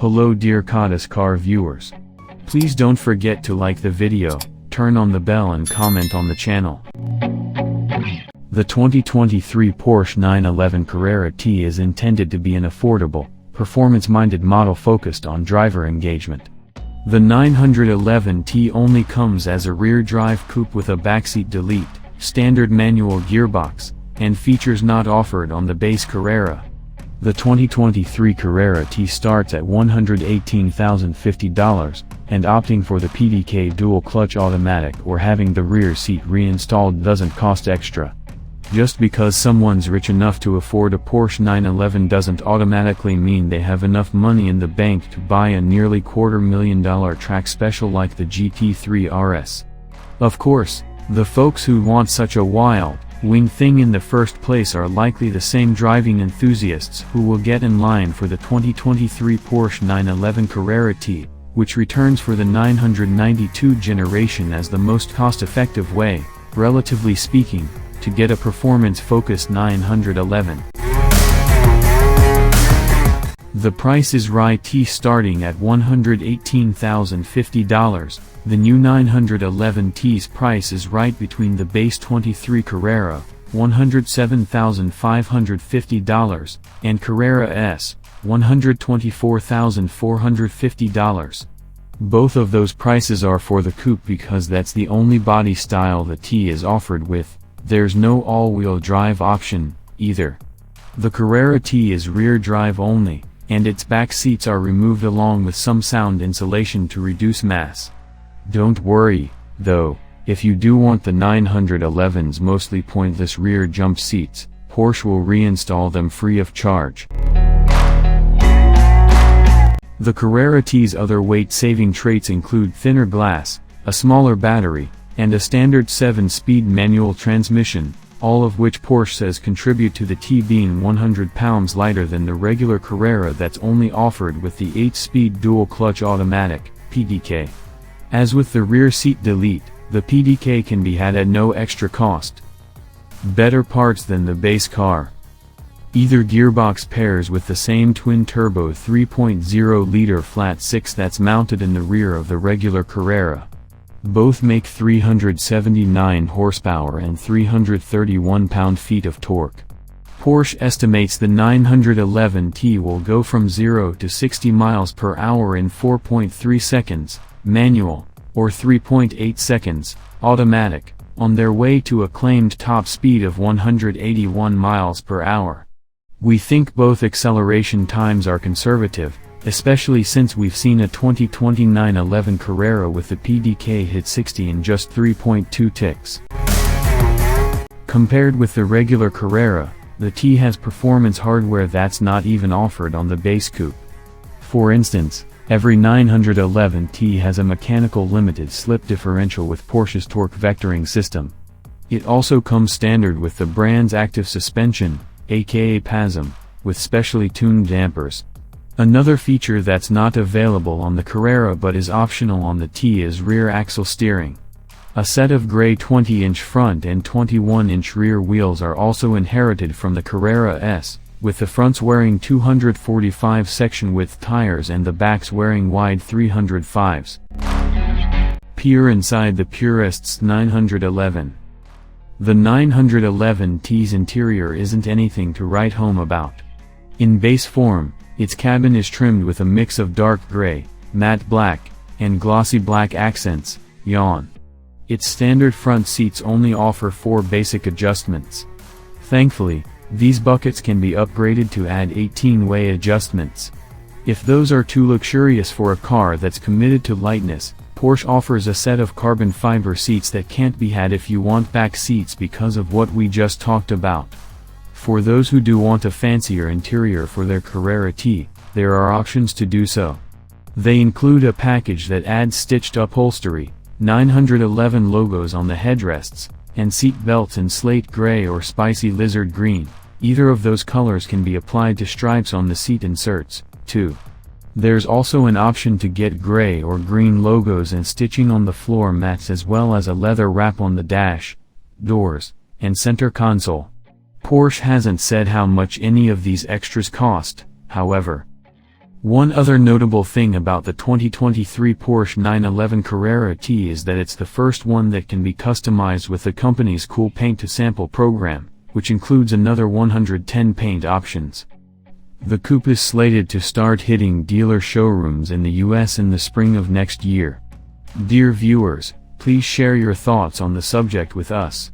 Hello dear Codis car viewers. Please don't forget to like the video, turn on the bell and comment on the channel. The 2023 Porsche 911 Carrera T is intended to be an affordable, performance-minded model focused on driver engagement. The 911 T only comes as a rear-drive coupe with a backseat delete, standard manual gearbox, and features not offered on the base Carrera. The 2023 Carrera T starts at $118,050, and opting for the PDK dual-clutch automatic or having the rear seat reinstalled doesn't cost extra. Just because someone's rich enough to afford a Porsche 911 doesn't automatically mean they have enough money in the bank to buy a nearly $250,000 track special like the GT3 RS. Of course, the folks who want such a wild, wing thing in the first place are likely the same driving enthusiasts who will get in line for the 2023 Porsche 911 Carrera T, which returns for the 992 generation as the most cost-effective way, relatively speaking, to get a performance-focused 911. The price is right. T starting at $118,050, the new 911 T's price is right between the base 23 Carrera, $107,550, and Carrera S, $124,450. Both of those prices are for the coupe because that's the only body style the T is offered with. There's no all-wheel drive option, either. The Carrera T is rear drive only, and its back seats are removed along with some sound insulation to reduce mass. Don't worry, though, if you do want the 911's mostly pointless rear jump seats, Porsche will reinstall them free of charge. The Carrera T's other weight-saving traits include thinner glass, a smaller battery, and a standard 7-speed manual transmission, all of which Porsche says contribute to the T being 100 pounds lighter than the regular Carrera that's only offered with the 8-speed dual-clutch automatic, PDK. As with the rear seat delete, the PDK can be had at no extra cost. Better parts than the base car. Either gearbox pairs with the same twin-turbo 3.0-liter flat 6 that's mounted in the rear of the regular Carrera. Both make 379 horsepower and 331 pound-feet of torque. Porsche estimates the 911 T will go from 0 to 60 miles per hour in 4.3 seconds, manual, or 3.8 seconds, automatic, on their way to a claimed top speed of 181 miles per hour. We think both acceleration times are conservative, especially since we've seen a 2020 911 Carrera with the PDK hit 60 in just 3.2 ticks. Compared with the regular Carrera, the T has performance hardware that's not even offered on the base coupe. For instance, every 911 T has a mechanical limited slip differential with Porsche's torque vectoring system. It also comes standard with the brand's active suspension, aka PASM, with specially tuned dampers. Another feature that's not available on the Carrera but is optional on the T is rear axle steering. A set of gray 20-inch front and 21-inch rear wheels are also inherited from the Carrera S, with the fronts wearing 245 section width tires and the backs wearing wide 305s. Peer inside the purist's 911. The 911 T's interior isn't anything to write home about. In base form, its cabin is trimmed with a mix of dark gray, matte black, and glossy black accents, yawn. Its standard front seats only offer 4 basic adjustments. Thankfully, these buckets can be upgraded to add 18-way adjustments. If those are too luxurious for a car that's committed to lightness, Porsche offers a set of carbon fiber seats that can't be had if you want back seats because of what we just talked about. For those who do want a fancier interior for their Carrera T, there are options to do so. They include a package that adds stitched upholstery, 911 logos on the headrests, and seat belts in slate gray or spicy lizard green. Either of those colors can be applied to stripes on the seat inserts, too. There's also an option to get gray or green logos and stitching on the floor mats as well as a leather wrap on the dash, doors, and center console. Porsche hasn't said how much any of these extras cost, however. One other notable thing about the 2023 Porsche 911 Carrera T is that it's the first one that can be customized with the company's cool paint to sample program, which includes another 110 paint options. The coupe is slated to start hitting dealer showrooms in the US in the spring of next year. Dear viewers, please share your thoughts on the subject with us.